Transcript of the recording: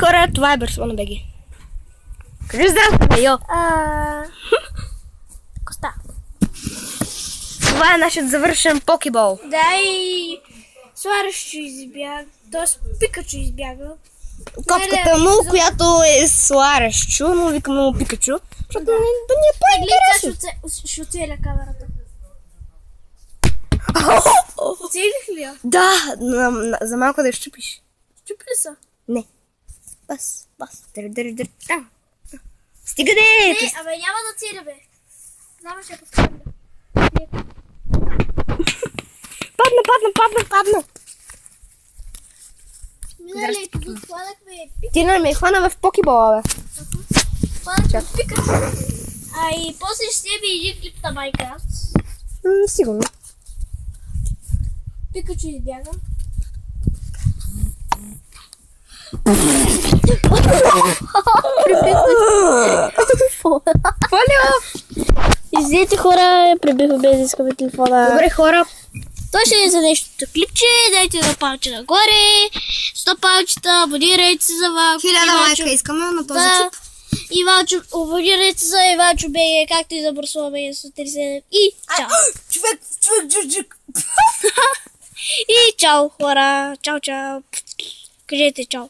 хора, това е Барселона БГ. Кажи здравейте, бе, йо! Коста. Това е нашият завършен покебол. Да, и Суареш избяга, т.е. Пикачу избяга. Котката му, която е Суареш, но викаме му Пикачу, защото да ни е по-интересно. Ще оцеля камерата. Оцелих ли я? Да, за малко да я щупиш. Щупи ли са? Не. Бас. Дър. Там. Стига де! Не, абе няма да целя, бе. Знам, ще поставя. Падна. Миналия епизод хванахме Ти не ме хвана в покебола, бе. Хванахме Пикачу. А и после ще ви един клип на Майнкрафт. Сигурно. Пикачу избяга. Извинете, хора, прибихме без да искаме телефона. Добре, хора. Това ще е за нещото клипче. Дайте на палче нагоре. 100 палчета, абонирайте се за Валчо. 1000 лайка искаме на този клип. И Валчо, абонирайте се за Иванчо БГ, както и за Барселона БГ 137. И чао. Човек. И чао, хора. Чао. Кажете чао.